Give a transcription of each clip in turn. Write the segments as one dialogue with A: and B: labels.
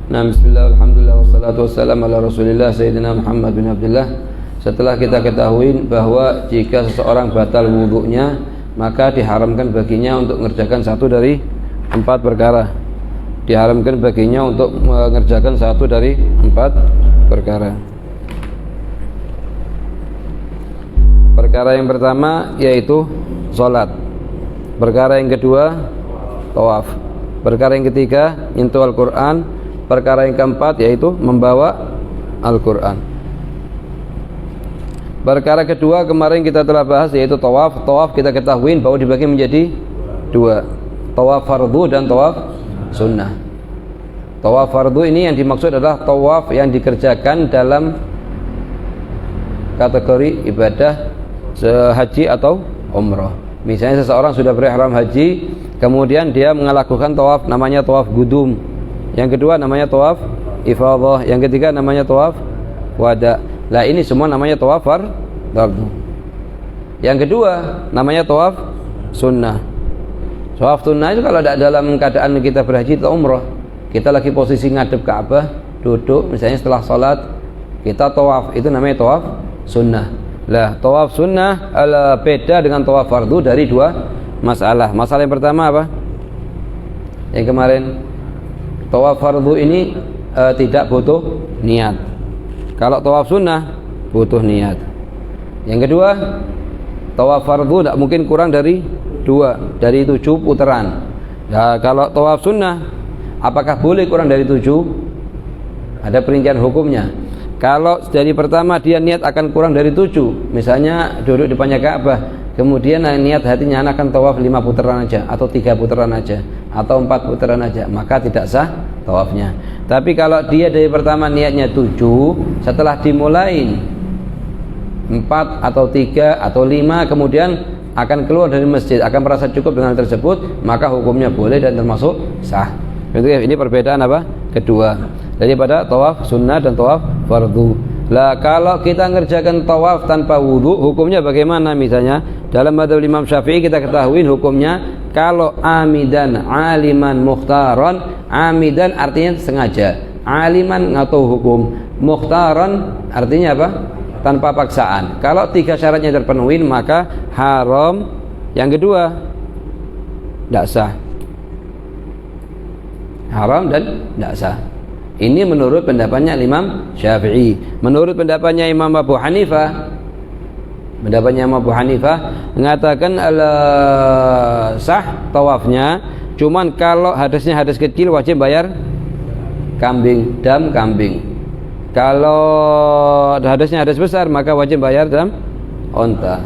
A: Nah, bismillah, alhamdulillah, wassalatu wassalamu ala rasulillah sayyidina Muhammad bin Abdullah. Setelah kita ketahui bahwa jika seseorang batal wudhunya, maka diharamkan baginya untuk mengerjakan satu dari 4 perkara. Diharamkan baginya untuk mengerjakan satu dari 4 perkara. Perkara yang pertama yaitu sholat. Perkara yang kedua tawaf. Perkara yang ketiga nyentuh Al-Quran. Perkara yang keempat yaitu membawa Al-Quran. Perkara kedua kemarin kita telah bahas yaitu tawaf. Tawaf kita ketahui bahwa dibagi menjadi 2, tawaf fardu dan tawaf sunnah. Tawaf fardu ini yang dimaksud adalah tawaf yang dikerjakan dalam kategori ibadah haji atau umrah. Misalnya seseorang sudah berihram haji, kemudian dia melakukan tawaf, namanya tawaf gudum. Yang kedua namanya tawaf ifadah, yang ketiga namanya tawaf wada. Lah ini semua namanya tawaf fardu. Yang kedua namanya tawaf sunnah. Tawaf sunnah itu kalau tidak dalam keadaan kita berhaji atau umrah, kita lagi posisi ngadep Ka'bah, duduk misalnya setelah salat, kita tawaf, itu namanya tawaf sunnah. Lah tawaf sunnah beda dengan tawaf fardu dari 2 masalah. Masalah yang pertama apa? Yang kemarin tawaf fardu ini tidak butuh niat. Kalau tawaf sunnah butuh niat. Yang kedua, tawaf fardu tidak mungkin kurang dari 2, dari 7 putaran. Ya, kalau tawaf sunnah, apakah boleh kurang dari 7? Ada perincian hukumnya. Kalau dari pertama dia niat akan kurang dari 7, misalnya duduk di depannya Ka'bah, kemudian niat hatinya akan tawaf 5 putaran aja, atau 3 putaran aja, atau 4 putaran aja, maka tidak sah tawafnya. Tapi kalau dia dari pertama niatnya 7, setelah dimulai 4 atau 3 atau 5, kemudian akan keluar dari masjid, akan merasa cukup dengan hal tersebut, maka hukumnya boleh dan termasuk sah. Ini perbedaan apa? Kedua, daripada tawaf sunnah dan tawaf fardu. Lah kalau kita ngerjakan tawaf tanpa wudu, hukumnya bagaimana? Misalnya dalam madzhab Imam Syafi'i kita ketahui hukumnya, kalau amidan, aliman, mukhtaran. Amidan artinya sengaja, aliman nggak tahu hukum, mukhtaran artinya apa? Tanpa paksaan. Kalau 3 syaratnya terpenuhi, maka haram. Yang kedua tidak sah, haram dan tidak sah. Ini menurut pendapatnya Imam Syafi'i. Menurut pendapatnya Imam Abu Hanifah, mengatakan sah tawafnya, cuman kalau hadasnya hadas kecil wajib bayar kambing, dam kambing. Kalau hadasnya hadas besar maka wajib bayar dam onta.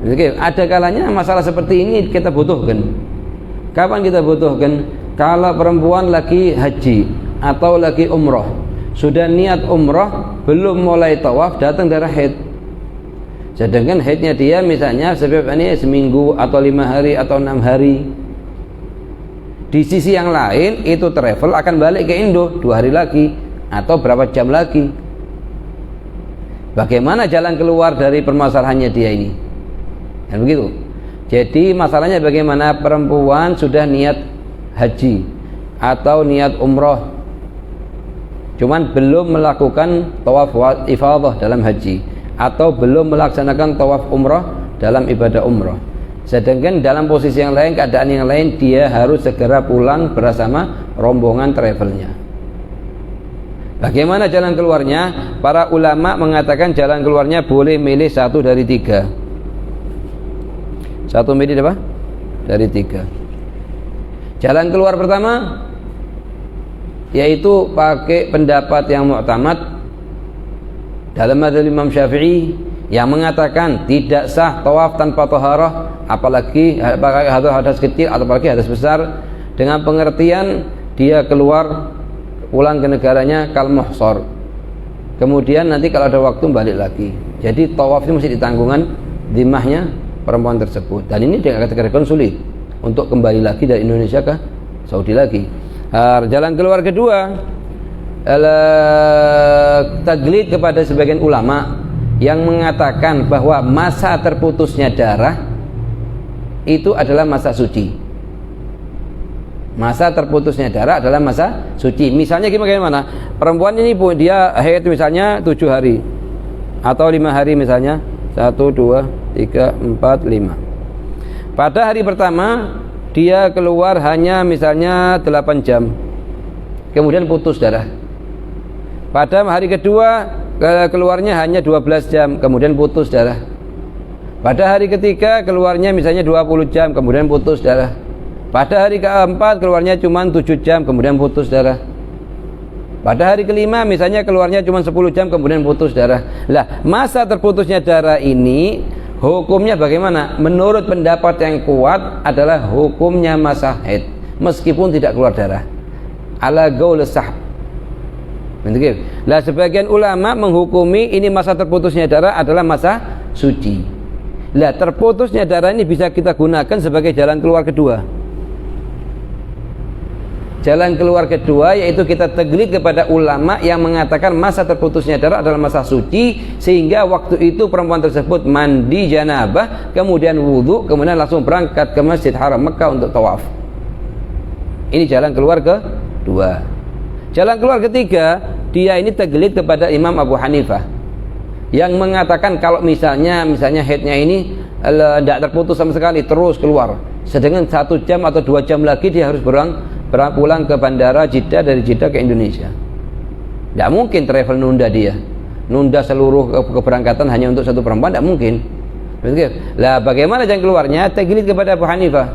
A: Oke, ada kalanya masalah seperti ini kita butuhkan. Kapan kita butuhkan? Kalau perempuan lagi haji atau lagi umrah, sudah niat umrah, belum mulai tawaf, datang darah haid. Sedangkan haidnya dia misalnya sebab ini seminggu atau 5 hari atau 6 hari. Di sisi yang lain itu travel akan balik ke Indo 2 hari lagi atau berapa jam lagi. Bagaimana jalan keluar dari permasalahannya dia ini? Kan begitu. Jadi masalahnya bagaimana perempuan sudah niat haji atau niat umrah, cuman belum melakukan tawaf ifadah dalam haji, atau belum melaksanakan tawaf umrah dalam ibadah umrah. Sedangkan dalam posisi yang lain, keadaan yang lain, dia harus segera pulang bersama rombongan travelnya. Bagaimana jalan keluarnya? Para ulama mengatakan jalan keluarnya boleh milih 1 dari 3. 1 milih apa? Dari 3. Jalan keluar pertama yaitu pakai pendapat yang mu'tamad dalam madzhab Imam Syafi'i, yang mengatakan tidak sah tawaf tanpa taharah, apalagi hadas kecil atau apalagi hadas besar, dengan pengertian dia keluar pulang ke negaranya kal muhsar, kemudian nanti kalau ada waktu balik lagi. Jadi tawaf itu mesti ditanggungan dhimahnya perempuan tersebut, dan ini dikatakan sulit untuk kembali lagi dari Indonesia ke Saudi lagi. Jalan keluar kedua, taglid kepada sebagian ulama yang mengatakan bahwa masa terputusnya darah itu adalah masa suci. Masa terputusnya darah adalah masa suci. Misalnya gimana? Perempuan ini dia haid misalnya 7 hari atau 5 hari misalnya. 1, 2, 3, 4, 5. Pada hari pertama dia keluar hanya misalnya 8 jam. Kemudian putus darah. Pada hari kedua keluarnya hanya 12 jam, kemudian putus darah. Pada hari ketiga keluarnya misalnya 20 jam, kemudian putus darah. Pada hari keempat keluarnya cuma 7 jam, kemudian putus darah. Pada hari kelima misalnya keluarnya cuma 10 jam, kemudian putus darah. Lah, masa terputusnya darah ini hukumnya bagaimana? Menurut pendapat yang kuat adalah hukumnya masa haid, meskipun tidak keluar darah. Ala qaul sahab. Lah, sebagian ulama menghukumi ini masa terputusnya darah adalah masa suci. Lah, terputusnya darah ini bisa kita gunakan sebagai jalan keluar kedua. Jalan keluar kedua yaitu kita taklid kepada ulama yang mengatakan masa terputusnya darah adalah masa suci, sehingga waktu itu perempuan tersebut mandi janabah, kemudian wudhu, kemudian langsung berangkat ke Masjid Haram Mekah untuk tawaf. Ini jalan keluar kedua. Jalan keluar ketiga, dia ini taklid kepada Imam Abu Hanifah yang mengatakan kalau misalnya haidnya ini tidak terputus sama sekali, terus keluar, sedangkan 1 jam atau 2 jam lagi dia harus pulang ke bandara Jeddah, dari Jeddah ke Indonesia. Tidak mungkin travel nunda seluruh keberangkatan hanya untuk satu perempuan, tidak mungkin. Lah, bagaimana jalan keluarnya? Taklid kepada Abu Hanifah.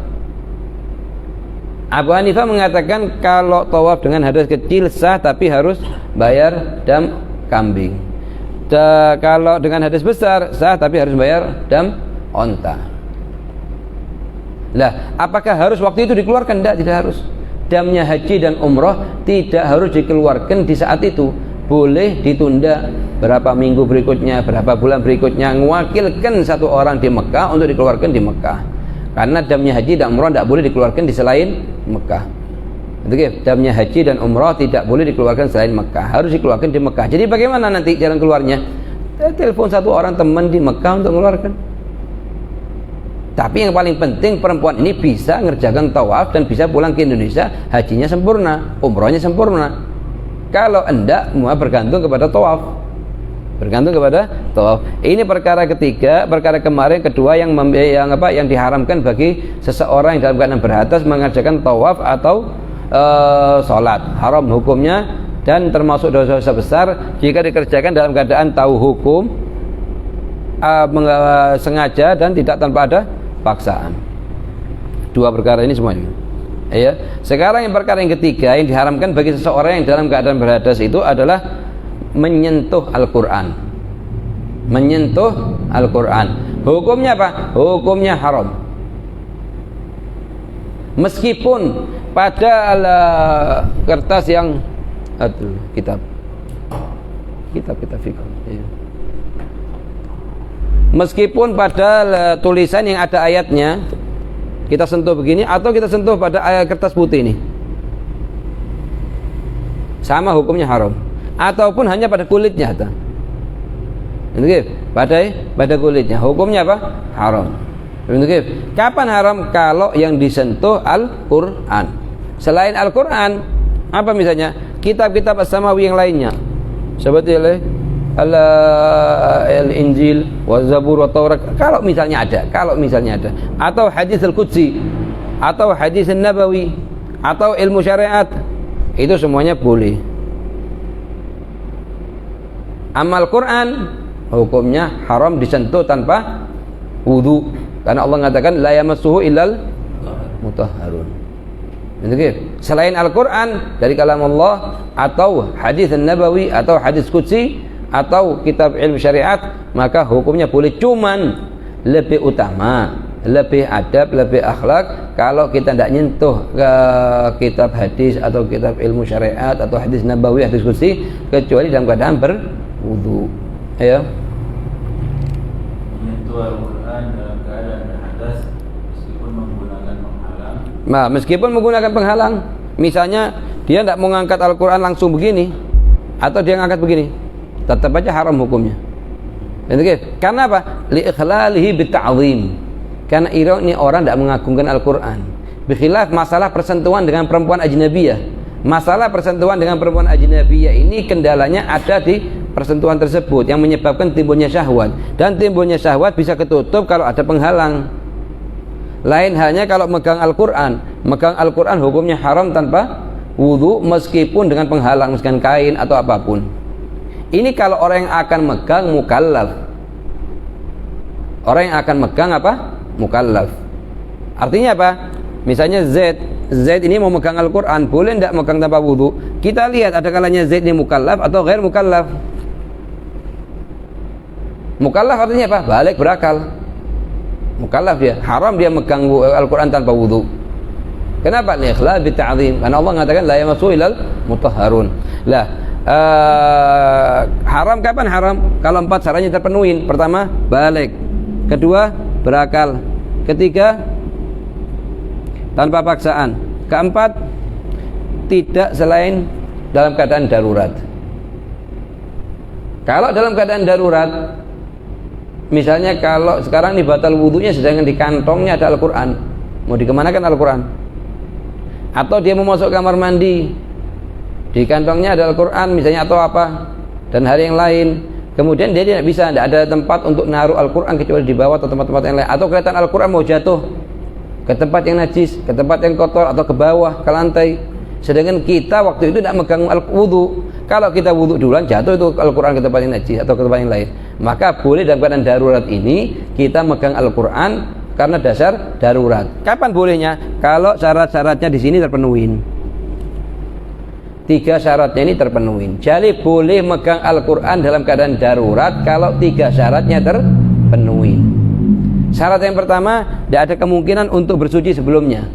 A: Abu Hanifah mengatakan kalau tawaf dengan hadas kecil sah, tapi harus bayar dam kambing. Kalau dengan hadas besar sah, tapi harus bayar dam onta. Lah, apakah harus waktu itu dikeluarkan? Tidak harus. Damnya haji dan umroh tidak harus dikeluarkan di saat itu, boleh ditunda berapa minggu berikutnya, berapa bulan berikutnya, mewakilkan satu orang di Mekah untuk dikeluarkan di Mekah, karena damnya haji dan umroh tidak boleh dikeluarkan di selain Mekah. Damnya haji dan umroh tidak boleh dikeluarkan selain Mekah, harus dikeluarkan di Mekah. Jadi bagaimana nanti jalan keluarnya? Telepon satu orang teman di Mekah untuk mengeluarkan. Tapi yang paling penting perempuan ini bisa ngerjakan tawaf dan bisa pulang ke Indonesia, hajinya sempurna, umrohnya sempurna. Kalau enggak, semua bergantung kepada tawaf. Ini perkara ketiga. Perkara kemarin kedua yang diharamkan bagi seseorang yang dalam keadaan berhadas mengerjakan tawaf atau sholat. Haram hukumnya dan termasuk dosa-dosa besar jika dikerjakan dalam keadaan tahu hukum, sengaja dan tidak tanpa ada paksaan. Dua perkara ini semuanya. Ya. Sekarang yang perkara yang ketiga yang diharamkan bagi seseorang yang dalam keadaan berhadas itu adalah menyentuh Al-Quran. Menyentuh Al-Quran. Hukumnya apa? Hukumnya haram. Meskipun pada kertas yang kitab fikih. Ya. Meskipun pada tulisan yang ada ayatnya kita sentuh begini, atau kita sentuh pada kertas putih ini, sama hukumnya haram. Ataupun hanya pada kulitnya, pada kulitnya, hukumnya apa? Haram. Kapan haram? Kalau yang disentuh Al-Quran. Selain Al-Quran, apa misalnya? Kitab-kitab as-samawi yang lainnya, seperti Al-Injil, Waz-Zabur, wa Taurat, kalau misalnya ada, atau hadis Al-Qudsi, atau hadis An-Nabawi, atau ilmu syariat, itu semuanya boleh. Amal Quran hukumnya haram disentuh tanpa wudu, karena Allah mengatakan la yamassuhu illal mutahharun. Selain Al-Quran dari kalam Allah, atau hadis An-Nabawi, atau hadis Qudsi, atau kitab ilmu syariat, maka hukumnya boleh. Cuman lebih utama, lebih adab, lebih akhlak kalau kita tidak nyentuh ke kitab hadis atau kitab ilmu syariat atau hadis Nabawi, hadis Qudsi, kecuali dalam keadaan berwudu. Ya.
B: Menyentuh Al-Quran dalam keadaan berhadas meskipun menggunakan penghalang.
A: Nah, meskipun menggunakan penghalang, misalnya dia tidak mau mengangkat Al-Quran langsung begini, atau dia ngangkat begini, tetap aja haram hukumnya. Karena apa? Li ikhlalihi bita'zim. Karena ini orang tidak mengagungkan Al-Quran. Bikhilaf masalah persentuhan dengan perempuan ajnabiyah. Masalah persentuhan dengan perempuan ajnabiyah ini kendalanya ada di persentuhan tersebut yang menyebabkan timbulnya syahwat. Dan timbulnya syahwat bisa ketutup kalau ada penghalang. Lain halnya kalau megang Al-Quran. Megang Al-Quran hukumnya haram tanpa wudu meskipun dengan penghalang, meskipun kain atau apapun. Ini kalau orang yang akan megang mukallaf. Orang yang akan megang apa? Mukallaf. Artinya apa? Misalnya Zaid ini mau megang Al-Quran, boleh tidak megang tanpa wudu? Kita lihat ada kalanya Zaid ini mukallaf atau ghair mukallaf. Mukallaf artinya apa? Balik berakal. Mukallaf dia, haram dia megang Al-Quran tanpa wudu. Kenapa? Liikhlal bita'zim. Karena Allah mengatakan la yamassu ilal mutahharun. Lah, haram kapan haram? Kalau 4 syaratnya terpenuhi. Pertama, balik. Kedua, berakal. Ketiga, tanpa paksaan. Keempat, tidak selain dalam keadaan darurat. Kalau dalam keadaan darurat, misalnya kalau sekarang ini batal wudunya sedangkan di kantongnya ada Al-Quran, mau dikemanakan Al-Quran? Atau dia mau masuk kamar mandi, di kantongnya ada Al-Quran misalnya atau apa, dan hari yang lain, kemudian dia tidak bisa, tidak ada tempat untuk naruh Al-Quran kecuali di bawah atau tempat-tempat yang lain. Atau kelihatan Al-Quran mau jatuh ke tempat yang najis, ke tempat yang kotor, atau ke bawah, ke lantai. Sedangkan kita waktu itu tidak megang wudu. Kalau kita wudu duluan, jatuh itu Al-Quran ke tempat yang najis atau ke tempat yang lain. Maka boleh dalam keadaan darurat ini kita megang Al-Quran karena dasar darurat. Kapan bolehnya? Kalau syarat-syaratnya di sini terpenuhi. 3 syaratnya ini terpenuhi. Jadi boleh megang Al-Quran dalam keadaan darurat kalau 3 syaratnya terpenuhi. Syarat yang pertama, tidak ada kemungkinan untuk bersuci sebelumnya.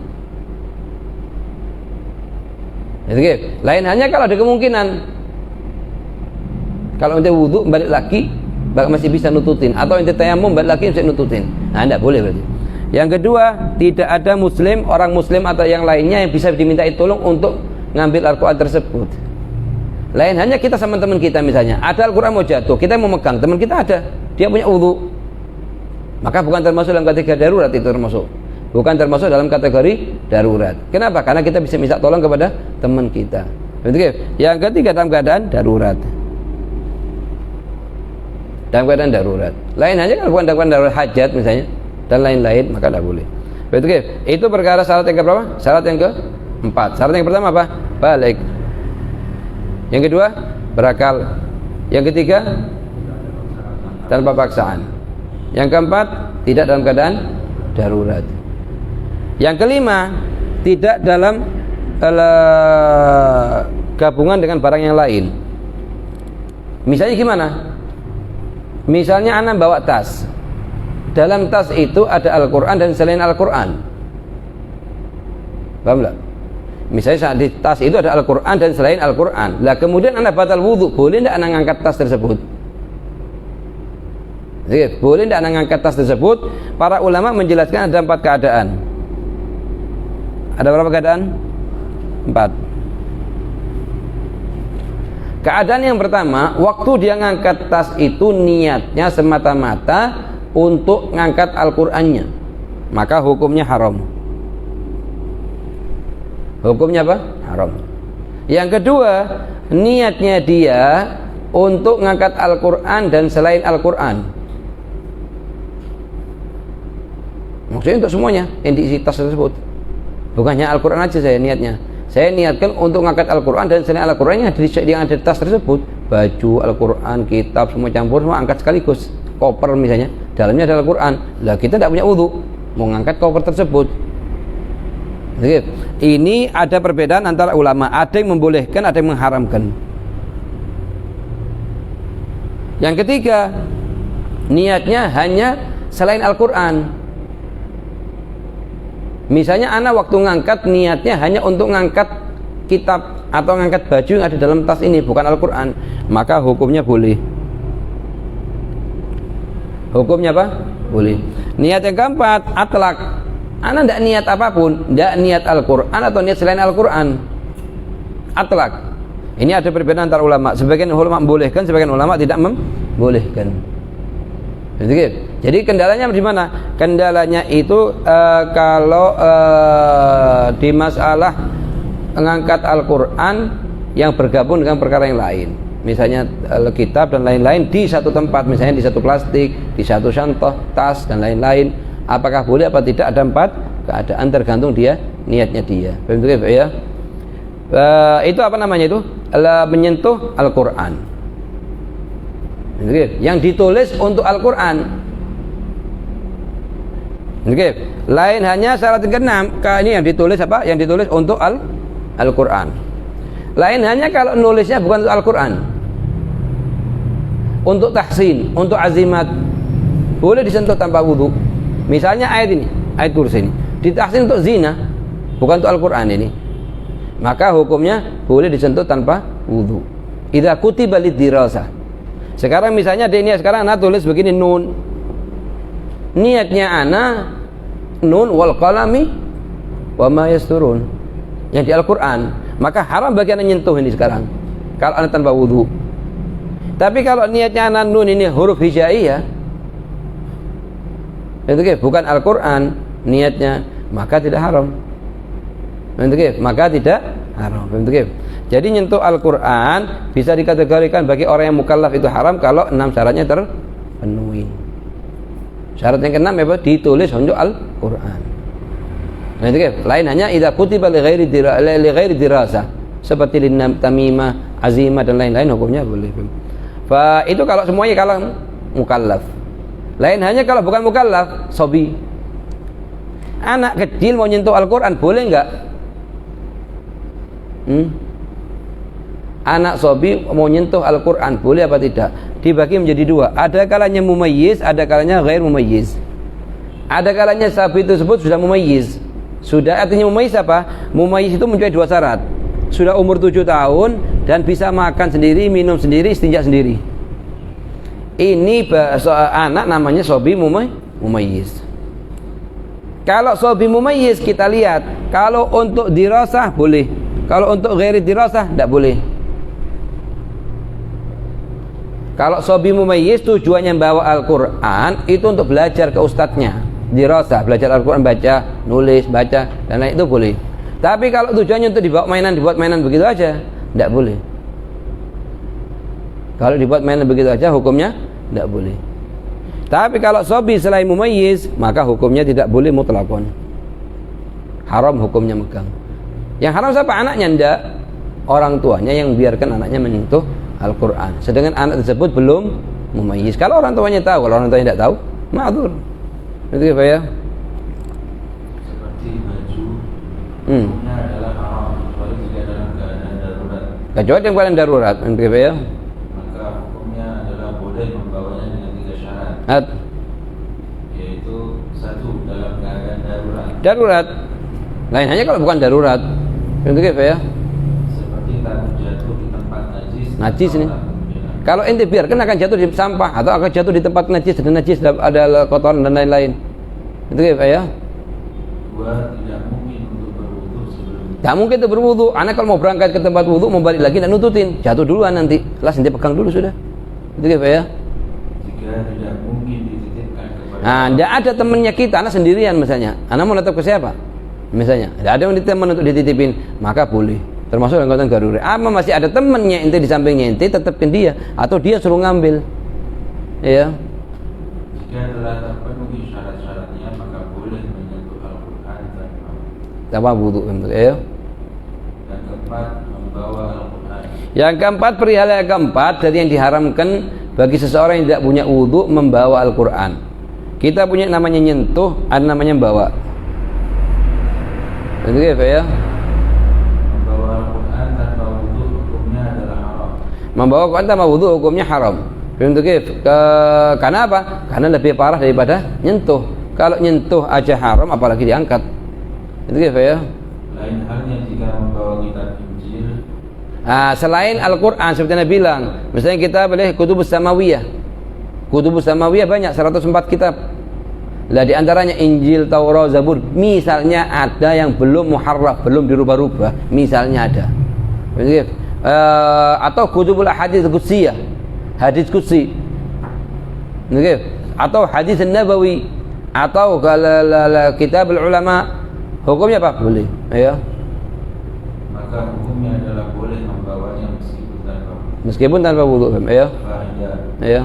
A: Lain hanya kalau ada kemungkinan. Kalau ente wudu balik lagi masih bisa nututin, atau ente tayamum balik lagi bisa nututin. Nah, tidak boleh berarti. Yang kedua, tidak ada muslim, orang muslim atau yang lainnya yang bisa dimintai tolong untuk ngambil Al-Quran tersebut. Lain hanya kita sama teman kita, misalnya ada Al-Quran mau jatuh, kita mau megang, teman kita ada, dia punya wudu, maka bukan termasuk dalam kategori darurat. Itu termasuk bukan termasuk dalam kategori darurat. Kenapa? Karena kita bisa minta tolong kepada teman kita. Betul. Yang ketiga, dalam keadaan darurat. Dalam keadaan darurat. Lain hanya kalau bukan dalam keadaan darurat, hajat misalnya dan lain-lain, maka tidak boleh. Betul. Itu perkara syarat yang keberapa? Syarat yang keempat. Syarat yang pertama apa? Balik. Yang kedua, berakal. Yang ketiga, tanpa paksaan. Yang keempat, tidak dalam keadaan darurat. Yang kelima, tidak dalam gabungan dengan barang yang lain. Misalnya gimana? Misalnya anak bawa tas. Dalam tas itu ada Al-Quran dan selain Al-Quran. Paham tak? Misalnya saat di tas itu ada Al-Quran dan selain Al-Quran. Lah kemudian anak batal wudhu, boleh tidak anak ngangkat tas tersebut? Boleh tidak anak ngangkat tas tersebut? Para ulama menjelaskan ada 4 keadaan. Ada berapa keadaan? 4. Keadaan yang pertama, waktu dia ngangkat tas itu niatnya semata-mata untuk ngangkat Al-Qur'annya, maka hukumnya haram. Hukumnya apa? Haram. Yang kedua, niatnya dia untuk ngangkat Al-Qur'an dan selain Al-Qur'an. Maksudnya untuk semuanya yang diisi tas tersebut. Bukannya Al-Quran aja saya niatnya. Saya niatkan untuk ngangkat Al-Quran dan selain Al-Quran yang ada di tas tersebut. Baju, Al-Quran, kitab, semua campur, semua angkat sekaligus. Koper misalnya, dalamnya ada Al-Quran. Lah kita tidak punya wudu, mau ngangkat koper tersebut. Jadi, ini ada perbedaan antara ulama. Ada yang membolehkan, ada yang mengharamkan. Yang ketiga, niatnya hanya selain Al-Quran. Misalnya anak waktu ngangkat niatnya hanya untuk ngangkat kitab atau ngangkat baju yang ada dalam tas ini, bukan Al-Quran, maka hukumnya boleh. Hukumnya apa? Boleh. Niat yang keempat, atlak. Anak tidak niat apapun, tidak niat Al-Quran atau niat selain Al-Quran, atlak. Ini ada perbedaan antara ulama. Sebagian ulama membolehkan, sebagian ulama tidak membolehkan. Jadi kendalanya di mana? Kendalanya itu kalau di masalah mengangkat Al-Quran yang bergabung dengan perkara yang lain. Misalnya kitab dan lain-lain di satu tempat, misalnya di satu plastik, di satu syantah, tas dan lain-lain. Apakah boleh apa tidak? Ada 4 keadaan, tergantung dia niatnya dia. Begitu ya? Itu apa namanya itu? Menyentuh Al-Quran. Yang ditulis untuk Al-Quran. Lain hanya syarat ke-6. Ini yang ditulis apa? Yang ditulis untuk Al-Quran. Lain hanya kalau nulisnya bukan untuk Al-Quran, untuk tahsin, untuk azimat, boleh disentuh tanpa wudu. Misalnya ayat ini, ayat kursi ini ditahsin untuk zina, bukan untuk Al-Quran ini, maka hukumnya boleh disentuh tanpa wudu. Idza kutiba lidirasah. Sekarang misalnya dia sekarang anak tulis begini, nun, niatnya anak nun wal qalami wa ma yasturun, yang di Al-Quran, maka haram bagi anak nyentuh ini sekarang kalau anak tanpa wudu. Tapi kalau niatnya anak nun ini huruf hijaiyah, bukan Al-Quran niatnya, maka tidak haram. Maka tidak haram. Jadi nyentuh Al-Quran bisa dikategorikan bagi orang yang mukallaf itu haram kalau 6 syaratnya terpenuhi. Syarat yang ke-6 apa? Ditulis untuk Al-Quran. Lain hanya idza kutiba li ghairi dirasah, seperti tamimah, azimah dan lain-lain, hukumnya boleh. Itu kalau semuanya kalau mukallaf. Lain hanya kalau bukan mukallaf, sobi. Anak kecil mau nyentuh Al-Quran boleh enggak? Anak sobi mau nyentuh Al-Quran boleh apa tidak? Dibagi menjadi 2. Ada kalanya mumayyiz, ada kalanya ghair mumayyiz. Ada kalanya sabi tersebut sudah mumayyiz. Sudah, artinya mumayyiz apa? Mumayyiz itu mencapai 2 syarat. Sudah umur 7 tahun dan bisa makan sendiri, minum sendiri, istinja sendiri. Ini anak namanya sobi mumayyiz. Kalau sobi mumayyiz kita lihat, kalau untuk dirasah boleh, kalau untuk ghairi dirasah tidak boleh. Kalau sobi mumayyiz tujuannya bawa Al-Quran itu untuk belajar ke ustadznya, dirasah, belajar Al-Quran, baca, nulis, baca dan lain itu boleh. Tapi kalau tujuannya untuk dibuat mainan begitu aja, tidak boleh. Kalau dibuat mainan begitu aja, hukumnya tidak boleh. Tapi kalau sobi selain mumayyiz, maka hukumnya tidak boleh mutlakon. Haram hukumnya megang. Yang haram siapa? Anaknya, tidak. Orang tuanya yang biarkan anaknya menyentuh Al-Quran. Sedangkan anak tersebut belum mumayyiz. Kalau orang tuanya tahu, kalau orang tuanya tidak tahu, ma'dzur. Itu apa ya?
B: Seperti baju, hukumnya adalah haram kecuali jika dalam keadaan darurat.
A: Kecuali dalam keadaan darurat, itu apa ya?
B: Maka hukumnya adalah boleh membawanya dengan 3 syarat. Yaitu 1, dalam keadaan darurat.
A: Darurat. Lain hanya kalau bukan darurat. Itu apa ya?
B: Seperti takut jatuh di tempat najis.
A: Najis ini. Kalau ente biarkan akan jatuh di sampah atau akan jatuh di tempat najis, dan najis ada kotoran dan lain-lain. Itu apa ya?
B: 2, tidak mungkin untuk berwudu sebelum.
A: Tak mungkin itu berwudu. Anak kalau mau berangkat ke tempat wudu mau balik lagi dan nututin, jatuh duluan nanti. Kelas ente pegang dulu sudah. Itu apa ya?
B: 3, tidak mungkin dititipkan kepada.
A: Nah, tidak ada temannya kita, anak sendirian misalnya. Anak mau tetap ke siapa? Misalnya, tidak ada yang teman untuk dititipin, maka boleh. Termasuk dalam keadaan darurat. Ama masih ada temannya ente di sampingnya ente, tetapin dia atau dia suruh ngambil. Ya.
B: Jika telah terpenuhi syarat-syaratnya, maka boleh menyentuh Al-Quran
A: tanpa wudu, ya.
B: Yang keempat, membawa Al-Quran.
A: Yang keempat, perihal yang keempat dari yang diharamkan bagi seseorang yang tidak punya wudu membawa Al-Quran. Kita punya namanya nyentuh, ada namanya bawa. Itu ya.
B: Membawa Al-Quran tanpa wudu hukumnya adalah haram.
A: Membawa Quran tanpa wudu hukumnya haram. Karena apa? Karena lebih parah daripada nyentuh. Kalau nyentuh aja haram, apalagi diangkat. Itu ya.
B: Lain halnya jika membawa kitab Injil.
A: Selain Al-Quran seperti Nabi bilang, misalnya kita boleh kutubus samawiyah. Kutubus samawiyah banyak, 104 kitab. Lah di antaranya Injil, Taurat, Zabur. Misalnya ada yang belum muharraf, belum dirubah-rubah, misalnya ada. Atau kutubul hadits qudsiyah, hadits qudsi. atau hadis nabawi atau kitab ulama, hukumnya apa? Boleh. Ya.
B: Maka hukumnya adalah boleh membawanya
A: meskipun tanpa wudu. Ya. Ya.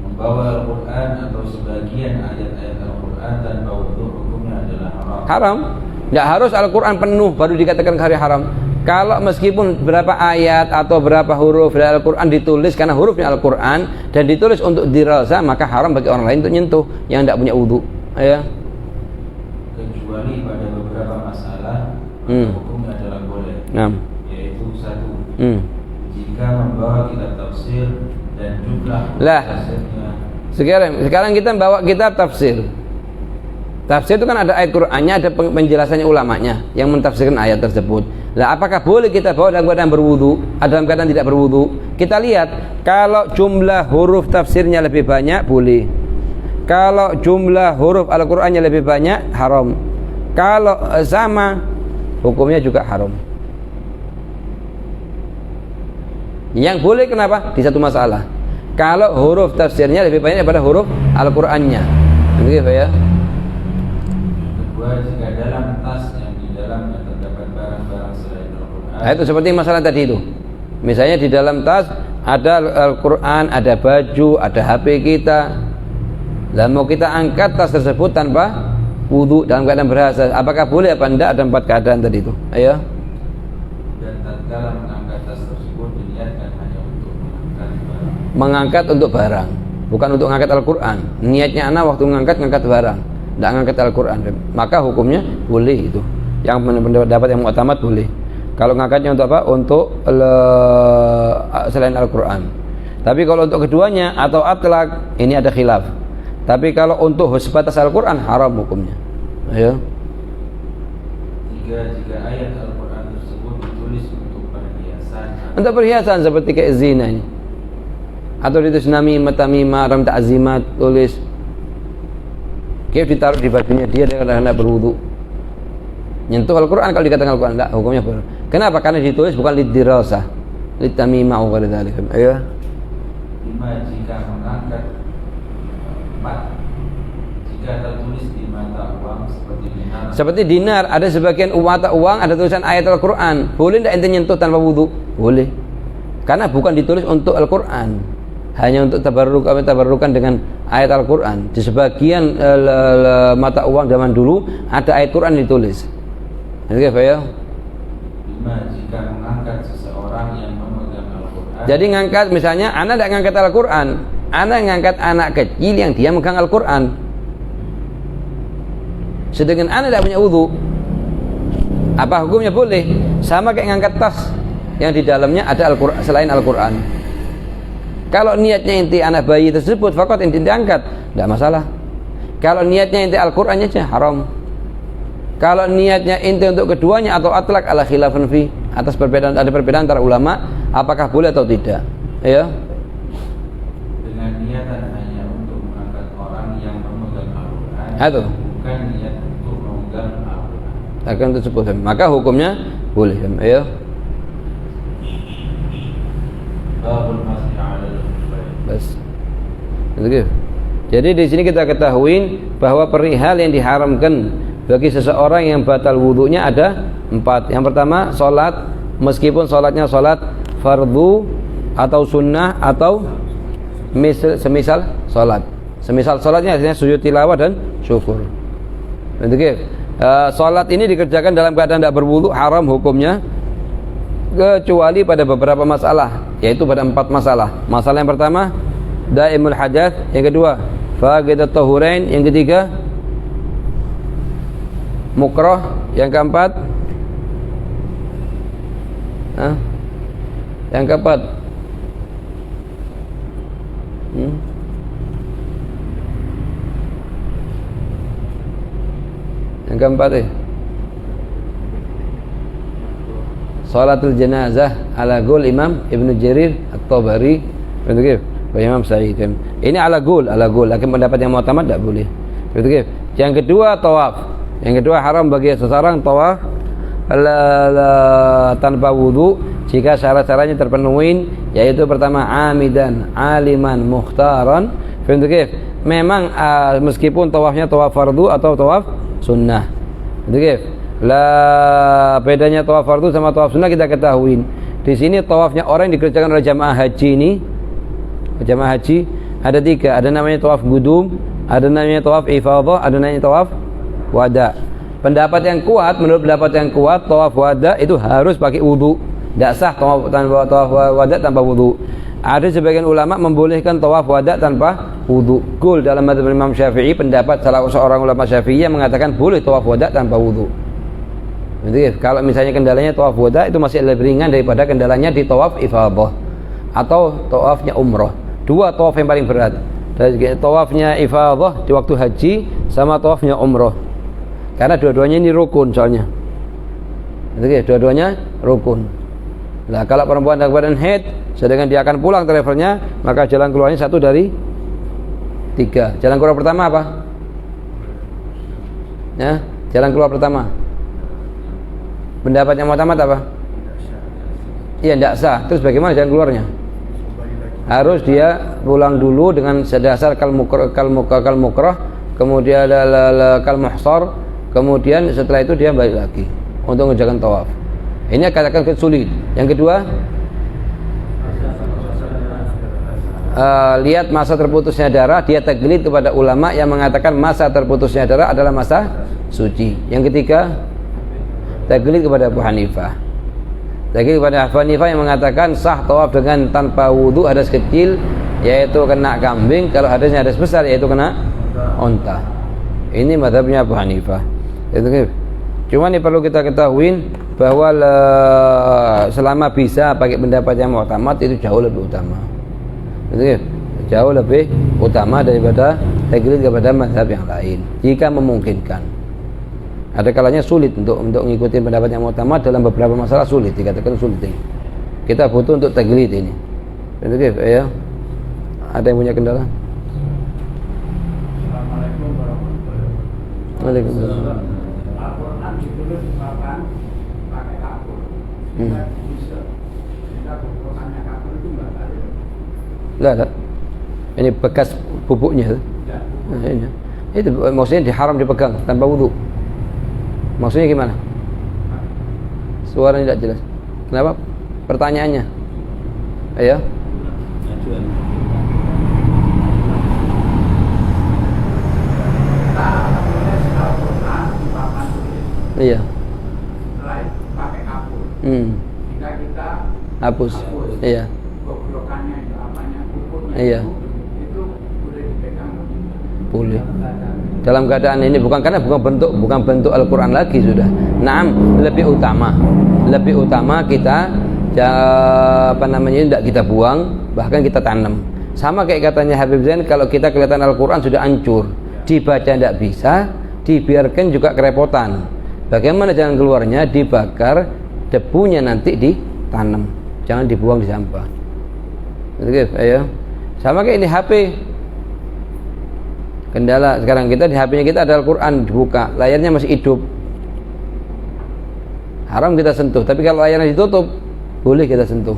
B: Membawa Al-Quran atau sebagian ayat-ayat Al-Quran tanpa wudu hukumnya adalah haram.
A: Haram. Tidak harus Al-Quran penuh baru dikatakan hari haram. Kalau meskipun berapa ayat atau berapa huruf dari Al-Quran ditulis karena hurufnya Al-Quran dan ditulis untuk dirasa, maka haram bagi orang lain untuk nyentuh yang tidak punya wudu. Ya.
B: Kecuali pada beberapa masalah hukumnya adalah boleh. Yaitu satu, jika membawa kitab tafsir dan jumlah tafsirnya.
A: Sekarang kita bawa kitab tafsir. Tafsir itu kan ada ayat Qur'annya, ada penjelasannya ulamanya yang mentafsirkan ayat tersebut. Lah, apakah boleh kita bawa dalam keadaan berwudu, dalam keadaan tidak berwudu? Kita lihat, kalau jumlah huruf tafsirnya lebih banyak, boleh. Kalau jumlah huruf Al-Qur'annya lebih banyak, haram. Kalau sama, hukumnya juga haram. Yang boleh kenapa? Di satu masalah. Kalau huruf tafsirnya lebih banyak daripada huruf Al-Qur'annya. Begitu ya.
B: Jika dalam tas yang di dalamnya terdapat barang-barang selain Al-Quran.
A: Nah, itu seperti masalah tadi itu. Misalnya di dalam tas ada Al-Quran, ada baju, ada HP kita. Dan mau kita angkat tas tersebut tanpa wudu dalam keadaan berasa, apakah boleh apa tidak? Ada 4 keadaan tadi itu. Ayo.
B: Dan tatkala mengangkat tas tersebut diniatkan hanya untuk mengangkat barang.
A: Mengangkat untuk barang, bukan untuk mengangkat Al-Quran. Niatnya anak waktu ngangkat barang, tidak ngangkat Al-Quran, maka hukumnya boleh itu. Yang pendapat yang mu'tamad boleh. Kalau ngangkatnya untuk apa? Untuk selain Al-Quran. Tapi kalau untuk keduanya atau atlak, ini ada khilaf. Tapi kalau untuk sebatas Al-Quran, haram hukumnya. Ayo.
B: Jika ayat Al-Quran tersebut ditulis untuk perhiasan.
A: Untuk perhiasan seperti kayak zina ini. Atau ditulis namimah, tamimah, ram ta'zimat, tulis. Kayak ditaruh di bajunya dia karena berwudu. Nyentuh Al-Quran, kalau dikatakan Al-Quran tidak, hukumnya boleh. Kenapa? Karena ditulis bukan lidirasah, litamimah wa dzalik. Ayo.
B: 5. Jika mengangkat 4. Jika tertulis di mata uang seperti dinar.
A: Seperti dinar, ada sebagian mata uang ada tulisan ayat Al-Quran. Boleh tidak ente nyentuh tanpa wudu? Boleh. Karena bukan ditulis untuk Al-Quran, hanya untuk tabarrukan dengan ayat Al-Quran. Di sebagian mata uang zaman dulu ada ayat Quran ditulis. Oke, ya.
B: 5. Jika mengangkat seseorang yang memegang Al-Quran.
A: Jadi ngangkat, misalnya anak tidak ngangkat Al-Quran, anak ngangkat anak kecil yang dia megang Al-Quran, sedangkan anak tidak punya wudu, apa hukumnya? Boleh. Sama kayak ngangkat tas yang di dalamnya ada Al-Quran selain Al-Quran. Kalau niatnya inti anak bayi tersebut fakot inti diangkat, tidak masalah. Kalau niatnya inti Al-Qurannya saja haram. Kalau niatnya inti untuk keduanya atau atlak ala khilafan fi, atas perbedaan, ada perbedaan antara ulama apakah boleh atau tidak. Ya.
B: Dengan niatan hanya untuk mengangkat orang yang memegang Al-Quran.
A: Itu.
B: Bukan niat untuk memegang Al-Quran.
A: Akan tersebut, maka hukumnya boleh. Ya.
B: Babul masih ala al-khuffain.
A: Bas. Gitu. Jadi di sini kita ketahui bahwa perihal yang diharamkan bagi seseorang yang batal wudunya ada 4. Yang pertama, sholat, meskipun sholatnya sholat fardu atau sunnah atau semisal sholat. Semisal sholatnya artinya sujud tilawah dan syukur. Begitu. Sholat ini dikerjakan dalam keadaan tidak berwudu, haram hukumnya, kecuali pada beberapa masalah, yaitu pada 4 masalah. Masalah yang pertama, daimul hadath. Yang kedua, faqidat tahurain. Yang ketiga, mukrah. Yang keempat, yang keempat, yang keempat salatul jenazah ala gul Imam Ibnu Jarir At-Tabari, begitu, Imam Sa'id. Ini ala gul, lakin pendapat yang mu'tamad tidak boleh. Begitu. Yang kedua, tawaf. Yang kedua, haram bagi seseorang tawaf tanpa wudu jika syarat-syaratnya terpenuhi, yaitu pertama amidan, aliman, mukhtaran. Begitu. memang meskipun tawafnya tawaf fardu atau tawaf sunnah. Gitu kif. Lah bedanya tawaf fardu sama tawaf sunnah kita ketahui. Di sini tawafnya orang yang dikerjakan oleh jamaah haji ini, jamaah haji ada 3, ada namanya tawaf gudum, ada namanya tawaf ifadah, ada namanya tawaf wada. Pendapat yang kuat, menurut pendapat yang kuat, tawaf wada itu harus pakai wudu. Tidak sah tawaf wada tanpa wudu. Ada sebagian ulama membolehkan tawaf wada tanpa wudu. Kul dalam mazhab Imam Syafi'i, pendapat salah seorang ulama Syafi'i yang mengatakan boleh tawaf wada tanpa wudu. Jadi kalau misalnya kendalanya tawaf wada itu masih lebih ringan daripada kendalanya di tawaf ifadah atau tawafnya umroh. 2 tawaf yang paling berat. Tawafnya ifadah di waktu haji sama tawafnya umroh. Karena dua-duanya ini rukun soalnya. Jadi dua-duanya rukun. Nah, kalau perempuan dalam keadaan haid, sedangkan dia akan pulang travelnya, maka jalan keluarnya 1 dari 3. Jalan keluar pertama apa? Ya, jalan keluar pertama. Pendapat yang pertama apa? Iya, tidak sah. Terus bagaimana jalan keluarnya? Harus dia pulang dulu dengan sedasar kal mukrah, kemudian kal muhsar, kemudian setelah itu dia balik lagi untuk mengerjakan tawaf. Ini katakan sulit. Yang kedua, lihat masa terputusnya darah, dia taklid kepada ulama yang mengatakan masa terputusnya darah adalah masa suci. Yang ketiga, taklid kepada Abu Hanifah. Taklid kepada Abu Hanifah yang mengatakan sah tawaf dengan tanpa wudu hadas kecil, yaitu kena kambing. Kalau hadasnya hadas besar, yaitu kena unta. Ini mazhabnya Abu Hanifah. Itu cuma ini perlu kita ketahui bahwa selama bisa pakai pendapat yang mu'tamad itu jauh lebih utama. Gitu, jauh lebih utama daripada taklid kepada mazhab yang lain jika memungkinkan. Ada kalanya sulit untuk mengikuti pendapat yang mu'tamad dalam beberapa masalah, sulit, dikatakan sulit ini. Kita butuh untuk taklid ini. Gitu, ya. Ada yang punya kendala?
C: Assalamualaikum warahmatullahi wabarakatuh.
A: Waalaikumsalam.
C: Al-Quran ditulis pakai kapur. Bisa. Kita bukannya kapur itu enggak ada.
A: Lah. Ini bekas bubuknya.
C: Ya.
A: Nah, ini. Itu maksudnya diharam dipegang tanpa wudu. Maksudnya gimana? Suaranya tidak jelas. Kenapa? Pertanyaannya. Ayo. Iya.
C: Setelah pakai kapur. Jika kita
A: Hapus. Iya.
C: goblokannya itu apanya, kukurnya
A: Iya.
C: itu boleh dipegang.
A: Boleh. Dalam keadaan ini bukan karena bukan bentuk Al-Quran lagi sudah. Naam, lebih utama kita tidak kita buang, bahkan kita tanam. Sama kayak katanya Habib Zain, kalau kita kelihatan Al-Quran sudah hancur, dibaca tidak bisa, dibiarkan juga kerepotan. Bagaimana jalan keluarnya? Dibakar, debunya nanti ditanam, jangan dibuang di sampah. Oke, ayo. Sama kayak ini HP. Kendala sekarang kita di HP-nya kita ada Al-Quran, dibuka, layarnya masih hidup, haram kita sentuh. Tapi kalau layarnya ditutup, boleh kita sentuh.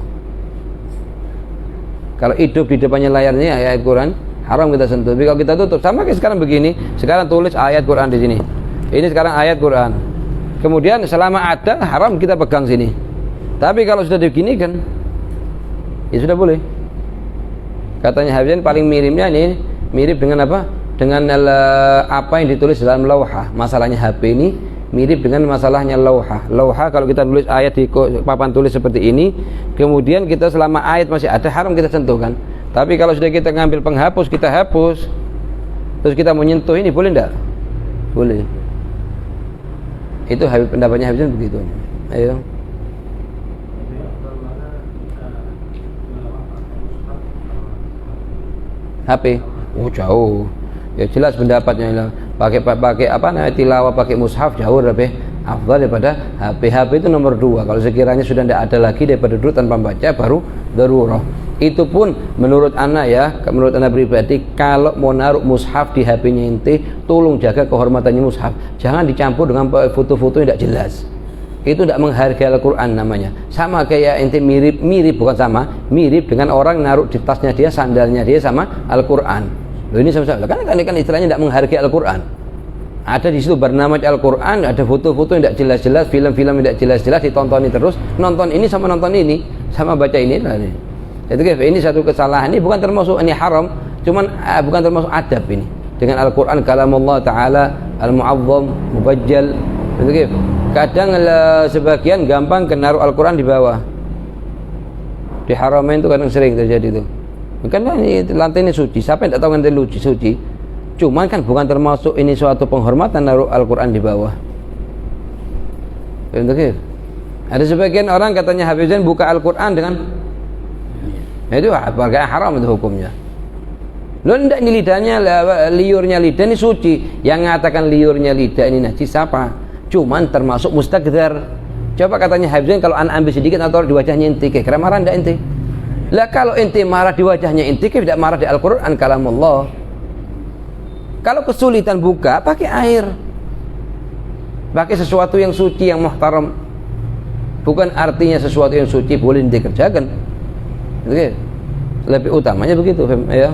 A: Kalau hidup di depannya layarnya ayat Quran, haram kita sentuh. Tapi kalau kita tutup, sama kayak sekarang begini, sekarang tulis ayat Quran di sini. Ini sekarang ayat Quran. Kemudian selama ada, haram kita pegang sini. Tapi kalau sudah diginikan, ya sudah boleh. Katanya Habib paling miripnya ini mirip dengan apa? Dengan apa yang ditulis dalam lauhah. Masalahnya HP ini mirip dengan masalahnya lauhah. Lauhah kalau kita tulis ayat di papan tulis seperti ini, kemudian kita selama ayat masih ada, haram kita sentuh kan. Tapi kalau sudah kita ngambil penghapus, kita hapus, terus kita menyentuh ini, boleh enggak? Boleh. Itu pendapatnya Habib begitu. Ayo. HP. Oh jauh. Ya jelas pendapatnya pakai apa namanya tilawah pakai mushaf jauh lebih afdal daripada HP. HP itu nomor 2. Kalau sekiranya sudah tidak ada lagi daripada duduk tanpa baca, baru darurah. Itu pun menurut anak ya, menurut anak pribadi, kalau mau naruh mushaf di HP-nya inti, tolong jaga kehormatannya mushaf. Jangan dicampur dengan foto-foto yang tidak jelas. Itu tidak menghargai Al-Quran namanya. Sama kayak inti mirip bukan sama, mirip dengan orang naruh di tasnya dia, sandalnya dia sama Al-Quran. Loh ini sama-sama. Kan istilahnya tidak menghargai Al-Qur'an. Ada di situ bernama Al-Qur'an, ada foto-foto yang tidak jelas-jelas, film-film yang tidak jelas-jelas ditontoni terus. Nonton ini sama nonton ini, sama baca ini lah ini. Itu ini satu kesalahan. Ini bukan termasuk ini haram, cuman bukan termasuk adab ini. Dengan Al-Qur'an kalamullah taala al-mu'azzam, mubajjal. Itu kadang sebagian gampang naruh Al-Qur'an di bawah. Di Haramain itu kadang sering terjadi itu. Karena ini lantai ini suci. Siapa yang tidak tahu lantai suci? Cuman kan bukan termasuk ini suatu penghormatan naruh Al-Qur'an di bawah. Ada sebagian orang katanya hafizan buka Al-Qur'an dengan itu apakah haram itu hukumnya? Lo tidak ini lidahnya, liurnya lidah ini suci. Yang mengatakan liurnya lidah ini najis siapa? Cuman termasuk mustaqdar. Coba katanya hafizan kalau anak ambil sedikit atau di wajahnya inti, kira marah tidak inti? Lah kalau inti marah di wajahnya inti, tidak marah di Al-Qur'an kalamullah. Kalau kesulitan buka, pakai air. Pakai sesuatu yang suci, yang muhtaram. Bukan artinya sesuatu yang suci boleh dikerjakan. Oke. Lebih utamanya begitu, ya.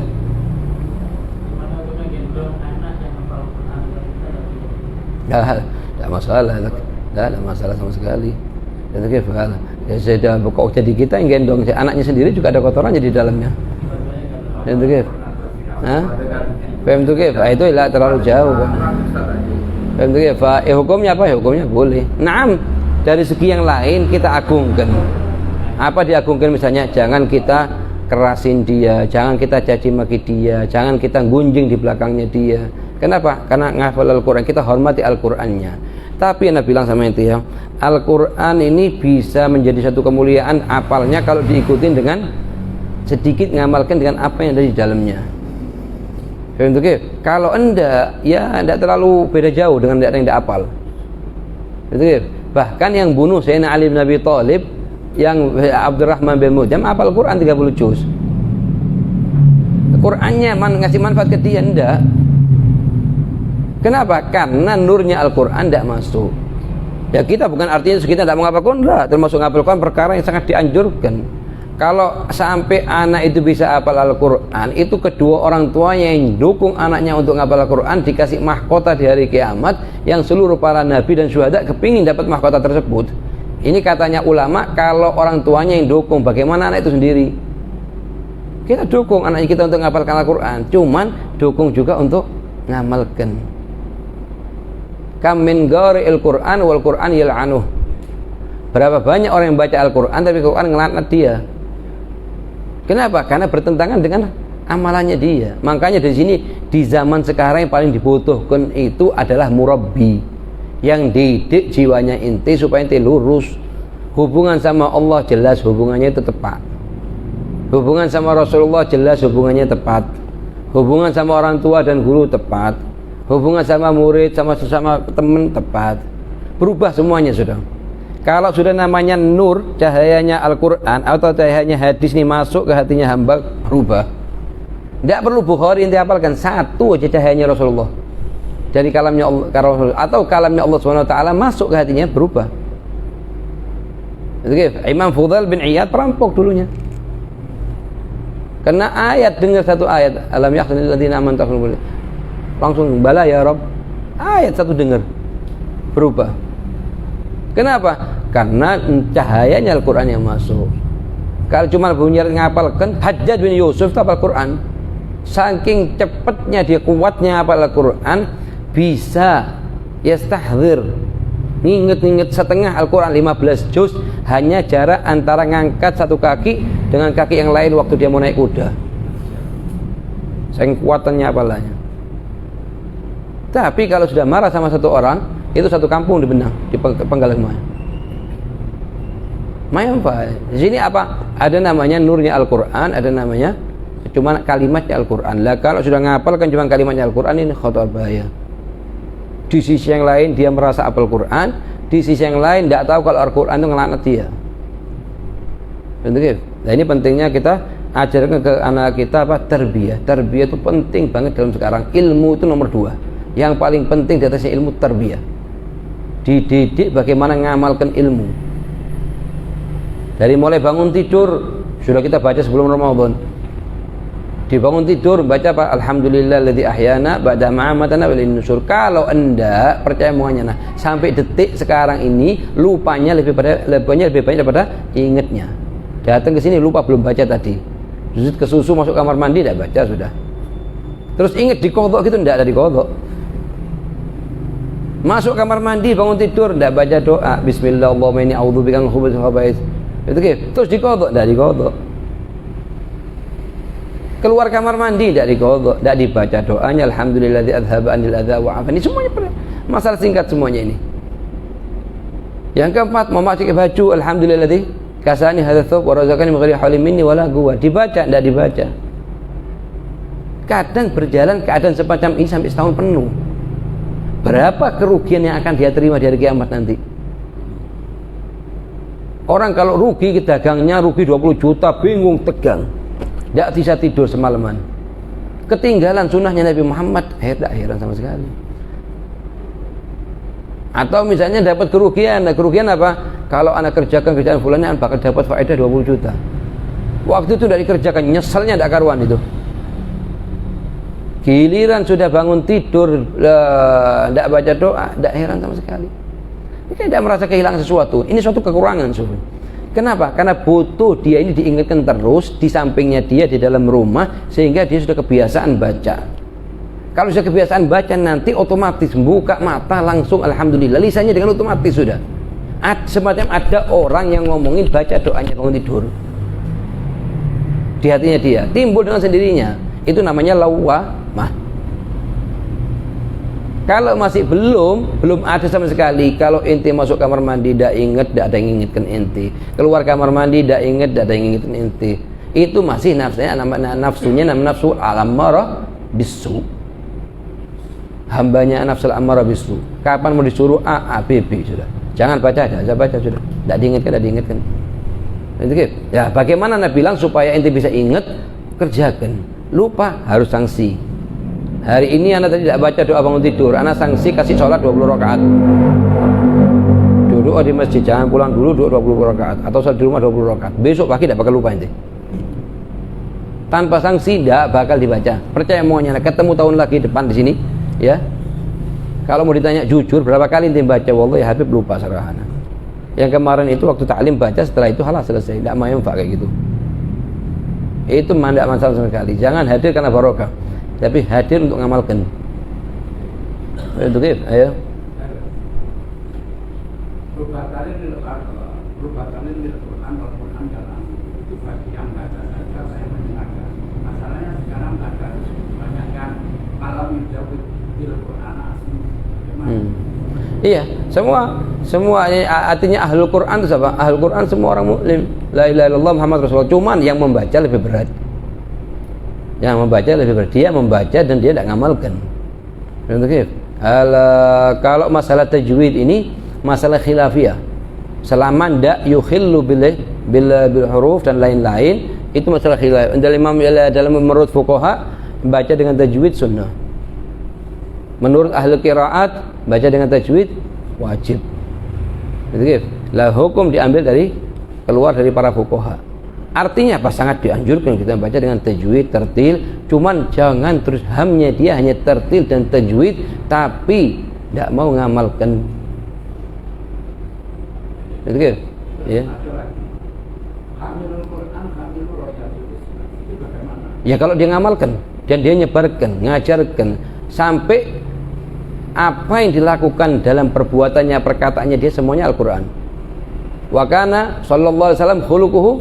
A: Tidak masalah. Tidak ada masalah sama sekali. Oke, ya sudah kok jadi kita yang gendong anaknya sendiri juga ada kotorannya di dalamnya. Oke. Hah? Paham tu ke? Itu lah terlalu jauh. Paham tu ke? Hukumnya apa? Hukumnya boleh. Naam, dari segi yang lain kita agungkan. Apa diagungkan misalnya? Jangan kita kerasin dia, jangan kita caci maki dia, jangan kita gunjing di belakangnya dia. Kenapa? Karena ngafal Al-Qur'an, kita hormati Al-Qur'annya. Tapi Anda bilang sama itu ya, Al-Qur'an ini bisa menjadi satu kemuliaan apalnya kalau diikutin dengan sedikit ngamalkan dengan apa yang ada di dalamnya. Kalau anda ya tidak terlalu beda jauh dengan yang tidak apal. Bahkan yang bunuh Sayyidina Ali bin Abi Thalib, yang Abdurrahman bin Muljam apal Quran 30 juz. Qurannya ngasih manfaat ke dia enggak. Kenapa? Karena nurnya Al-Quran tidak masuk. Ya kita bukan artinya kita tidak menghafal Quran, enggak. Termasuk menghafal Quran perkara yang sangat dianjurkan. Kalau sampai anak itu bisa hafal Al-Quran, itu kedua orang tuanya yang dukung anaknya untuk menghafal Al-Quran dikasih mahkota di hari kiamat yang seluruh para nabi dan syuhada kepingin dapat mahkota tersebut. Ini katanya ulama, kalau orang tuanya yang dukung, bagaimana anak itu sendiri? Kita dukung anak kita untuk menghafalkan Al-Quran, cuman dukung juga untuk ngamalkan. Kam min qari'il Qur'an wal Qur'an yal'anuh. Berapa banyak orang yang baca Al-Quran tapi Al-Quran ngelaknat dia. Kenapa? Karena bertentangan dengan amalannya dia. Makanya di sini di zaman sekarang yang paling dibutuhkan itu adalah murabbi yang didik jiwanya inti supaya inti lurus. Hubungan sama Allah jelas hubungannya itu tepat. Hubungan sama Rasulullah jelas hubungannya tepat. Hubungan sama orang tua dan guru tepat. Hubungan sama murid sama sesama teman tepat. Berubah semuanya sudah. Kalau sudah namanya nur, cahayanya Al-Quran atau cahayanya hadis ini masuk ke hatinya hamba, berubah. Tidak perlu Bukhari yang dihafalkan, satu aja cahayanya Rasulullah dari kalamnya Allah atau kalamnya Allah SWT masuk ke hatinya, berubah. Imam Fudail bin Iyad perampok dulunya karena ayat, dengar satu ayat, alam yakhzanil ladzina amanu, langsung bala ya Rabb, ayat satu dengar berubah. Kenapa? Karena cahayanya Al-Quran yang masuk. Kalau cuma punya ngapalkan, Hajjaj bin Yusuf itu hafal Quran. Saking cepatnya dia, kuatnya hafal Al-Quran, bisa yastahdzir, nginget setengah Al-Quran 15 juz, hanya jarak antara ngangkat satu kaki dengan kaki yang lain waktu dia mau naik kuda. Saking kuatannya hafalannya. Tapi kalau sudah marah sama satu orang, itu satu kampung dibenang, dipenggal semuanya. Mayampa. Di sini apa? Ada namanya nurnya Al-Quran, ada namanya cuma kalimatnya Al-Quran. Lah kalau sudah ngapalkan cuma kalimatnya Al-Quran, ini khatar bahaya. Di sisi yang lain dia merasa hafal Quran, di sisi yang lain tidak tahu kalau Al-Quran itu ngelaknat dia. Nah ini pentingnya kita ajarkan ke anak kita apa? Tarbiyah. Tarbiyah itu penting banget dalam sekarang. Ilmu itu nomor 2. Yang paling penting di atasnya ilmu tarbiyah. Dididik bagaimana mengamalkan ilmu. Dari mulai bangun tidur sudah kita baca sebelum Ramadan. Dibangun tidur baca apa? Alhamdulillahilladzi ahyana ba'da ma amatana wa ilaihin nusyur. Kalau Anda percaya omongannya, nah sampai detik sekarang ini lupanya lebih banyak daripada ingatnya. Datang ke sini lupa belum baca tadi. Sujud ke susu masuk kamar mandi tidak baca sudah. Terus ingat diqadha gitu tidak ada diqadha. Masuk kamar mandi bangun tidur tidak baca doa bismillahirrahmanirrahim inni a'udzubika minal khubuthi wal khaba'ith. Itu gitu. Terus diqadha tidak diqadha. Keluar kamar mandi tidak diqadha, tidak dibaca doanya alhamdulillahilladzi adzhaba 'anil adza wa 'afani. Semuanya masalah singkat semuanya ini. Yang keempat, memakai baju alhamdulillahilladzi kasani hadzal thawb wa razaqani min ghairi haulin minni wala quwwah. Dibaca tidak dibaca. Kadang berjalan keadaan semacam ini sampai setahun penuh. Berapa kerugian yang akan dia terima di hari kiamat nanti? Orang kalau rugi ke dagangnya rugi 20 juta, bingung, tegang. Tidak bisa tidur semalaman. Ketinggalan sunnahnya Nabi Muhammad, tidak heran sama sekali. Atau misalnya dapat kerugian apa? Kalau anak kerjakan kerjaan fulannya bakal dapat faedah 20 juta. Waktu itu tidak dikerjakan, nyeselnya tidak karuan itu. Giliran sudah bangun tidur, tidak baca doa, tidak heran sama sekali. Ini tidak merasa kehilangan sesuatu. Ini suatu kekurangan. Kenapa? Karena butuh dia ini diingatkan terus di sampingnya dia di dalam rumah sehingga dia sudah kebiasaan baca. Kalau sudah kebiasaan baca nanti otomatis buka mata langsung alhamdulillah lisannya dengan otomatis sudah. Semacam ada orang yang ngomongin baca doanya bangun tidur. Di hatinya dia timbul dengan sendirinya. Itu namanya lawamah. Kalau masih belum ada sama sekali. Kalau ente masuk kamar mandi tidak ingat, tidak ada yang ingatkan ente. Keluar kamar mandi tidak ingat, tidak ada yang ingatkan ente. Itu masih nafsunya nafsu al-ammarah bisu. Hambanya nafsu al-ammarah bisu. Kapan mau disuruh A, B, B sudah. Jangan baca, jangan baca sudah. Tidak diingatkan. Itu gitu. Ya, bagaimana Nabi bilang supaya ente bisa ingat, kerjakan. Lupa harus sanksi. Hari ini anak tadi tidak baca doa bangun tidur, anak sanksi kasih sholat 20 rakaat. Duduk di masjid, jangan pulang dulu, duduk 20 rakaat atau sholat di rumah 20 rakaat. Besok pagi tidak bakal lupa ente. Tanpa sanksi tidak bakal dibaca. Percaya omongannya, ketemu tahun lagi depan di sini, ya. Kalau mau ditanya jujur berapa kali ente baca, wallahi Habib lupa sarahana. Yang kemarin itu waktu taklim baca, setelah itu halah selesai, tidak mau kayak gitu. Itu tidak masalah sama sekali. Jangan hadir karena barokah, tapi hadir untuk ngamalkan. Itu gitu, ayo.
C: Rubatan ini Al-Quran dalam itu bagi yang baca saja saya mendengarkan. Masalahnya sekarang ada banyak yang malam menjawab Al-Quran asli.
A: Iya, semua artinya ahlul Quran itu apa? Ahlul Quran semua orang muslim. La ilaha illallah Muhammad Rasulullah. Cuman yang membaca lebih berat. Dia membaca dan dia tidak ngamalkan. Kalau masalah tajwid ini masalah khilafiyah. Selama tidak yukhillu bil huruf dan lain-lain, itu masalah khilaf. Dalam menurut fuqaha baca dengan tajwid sunnah. Menurut ahli qiraat baca dengan tajwid wajib. Gitu. Lah hukum diambil keluar dari para fuqaha. Artinya apa? Sangat dianjurkan kita baca dengan tajwid tertil, cuman jangan terus hamnya dia hanya tertil dan tajwid tapi tidak mau ngamalkan. Gitu. Ya. Ya kalau dia ngamalkan dan dia nyebarkan, ngajarkan sampai apa yang dilakukan dalam perbuatannya, perkataannya dia semuanya Al-Quran. Wa kana sallallahu alaihi wasallam khuluquhu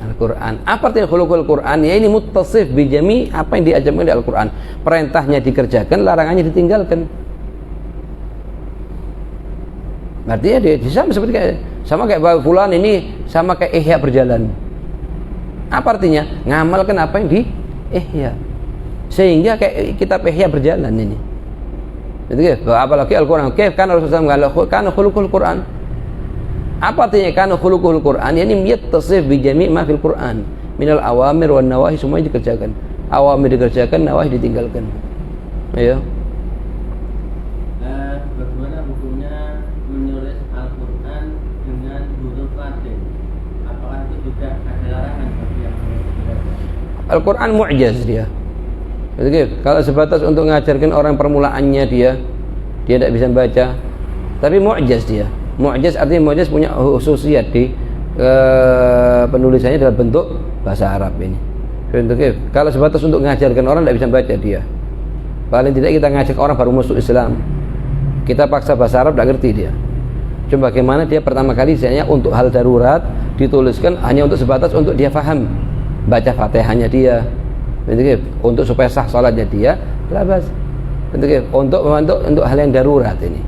A: Al-Quran. Apa artinya khuluqul Quran? Ya ini muttasif bijami apa yang diajarkan di Al-Quran. Perintahnya dikerjakan, larangannya ditinggalkan. Artinya dia sama kayak Bapak Fulan ini sama kayak ihya berjalan. Apa artinya? Ngamalkan apa yang di ihya. Sehingga kayak kitab ihya berjalan ini. Itu apalagi Al-Quran. Kan Rasulullah mengatakan kana khuluqul Quran. Apa artinya kana khuluqul Quran? Yani yattasif bi jami' ma fil Quran minal awamir wan nawahi, semua dikerjakan. Awamir dikerjakan, nawahi ditinggalkan. Ayo.
D: Bagaimana hukumnya menulis Al-Quran dengan huruf Latin? Apakah itu juga ada larangan bagi yang menulis?
A: Al-Quran mu'jaz dia. Kalau sebatas untuk mengajarkan orang permulaannya dia tidak bisa baca, tapi mu'jaz dia. Mu'jaz artinya mu'jaz punya khususiyat di penulisannya dalam bentuk bahasa Arab ini. Kalau sebatas untuk mengajarkan orang tidak bisa baca dia. Paling tidak kita ngajak orang baru masuk Islam, kita paksa bahasa Arab tidak ngerti dia. Cuma bagaimana dia pertama kali misalnya untuk hal darurat dituliskan hanya untuk sebatas untuk dia faham, baca Fatihahnya dia, untuk supaya sah salatnya dia, labas. Untuk hal yang darurat ini.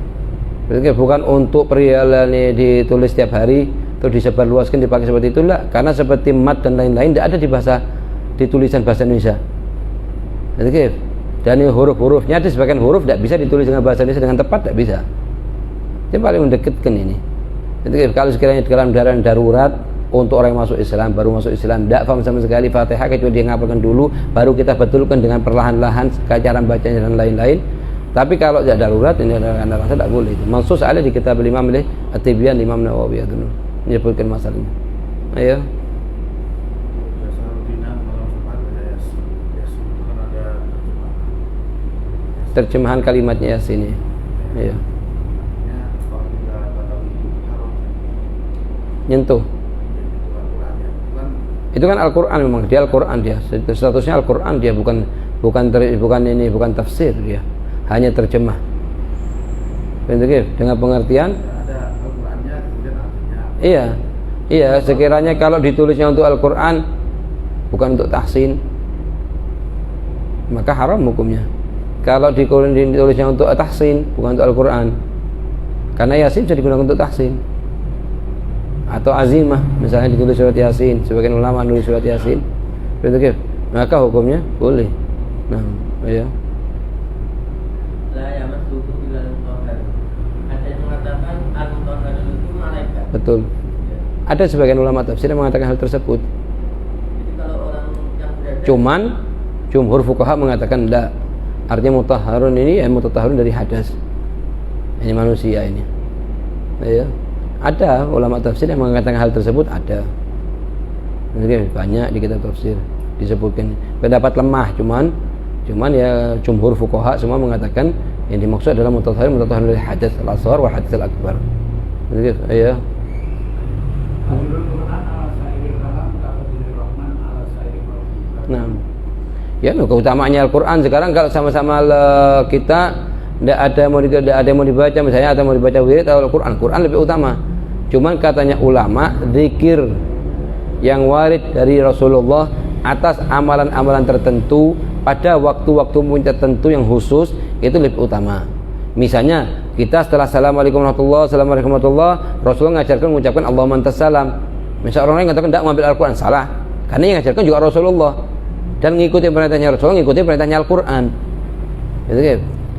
A: Bukan untuk perihal ini ditulis setiap hari terus disebarluaskan dipakai seperti itulah, karena seperti mat dan lain-lain tidak ada di tulisan bahasa Indonesia. Dan huruf-hurufnya ada sebagian huruf tidak bisa ditulis dengan bahasa Indonesia dengan tepat, tidak bisa. Yang paling mendekatkan ini. Jadi kalau sekiranya dalam keadaan darurat untuk orang yang masuk Islam, baru masuk Islam, tidak paham sama sekali Fatihah, kecuali dia ngapalkan dulu, baru kita betulkan dengan perlahan-lahan cara bacanya dan lain-lain. Tapi kalau tidak darurat, ini anda rasa tidak boleh. Mansus ada di kitab Imam At-Tibyan Imam Nawawi itu menyebutkan masalahnya. Ayo. Terjemahan kalimatnya Yasin. Iya. Nyentuh. Itu kan Al-Quran, memang dia Al-Quran dia. Statusnya Al-Quran dia, bukan tafsir dia. Hanya terjemah. Dengan pengertian ada Al-Qurannya kemudian artinya. Iya, sekiranya kalau ditulisnya untuk Al-Quran bukan untuk tahsin, maka haram hukumnya. Kalau ditulisnya untuk tahsin, bukan untuk Al-Quran, karena Yasin bisa digunakan untuk tahsin. Atau azimah, misalnya ditulis surat Yasin, sebagian ulama nulis surat Yasin, maka hukumnya boleh. Nah, ya.
D: La yamassuhu illa al-mutahhar. Ada yang mengatakan al-mutahhar itu malaikat.
A: Betul. Ada sebagian ulama tafsir yang mengatakan hal tersebut.
D: Jadi kalau orang yang berada,
A: cuman jumhur fuqaha mengatakan tidak. Artinya mutahharun ini mutatahharun dari hadas. Ini manusia ini. Ya. Ada ulama tafsir yang mengatakan hal tersebut, ada. Jadi banyak di kitab tafsir disebutkan. Pendapat lemah, cuman ya jumhur fuqaha semua mengatakan yang dimaksud adalah mutatahharun dari hadas al-asghar wa hadas al-akbar. Jadi ya. Nah. Ya, keutamaannya Al-Quran sekarang kalau sama-sama kita tidak ada yang mau dibaca, misalnya ada mau dibaca wirid atau Al-Quran lebih utama. Cuman katanya ulama, zikir yang warid dari Rasulullah atas amalan-amalan tertentu pada waktu-waktu tertentu yang khusus itu lebih utama. Misalnya kita setelah assalamualaikum warahmatullahi, Rasulullah mengajarkan mengucapkan Allahumma antas salam. Misalnya orang lain mengatakan tidak mengambil Al-Quran, salah. Karena yang mengajarkan juga Rasulullah. Dan mengikuti perintahnya Rasul, mengikuti perintahnya Al-Quran.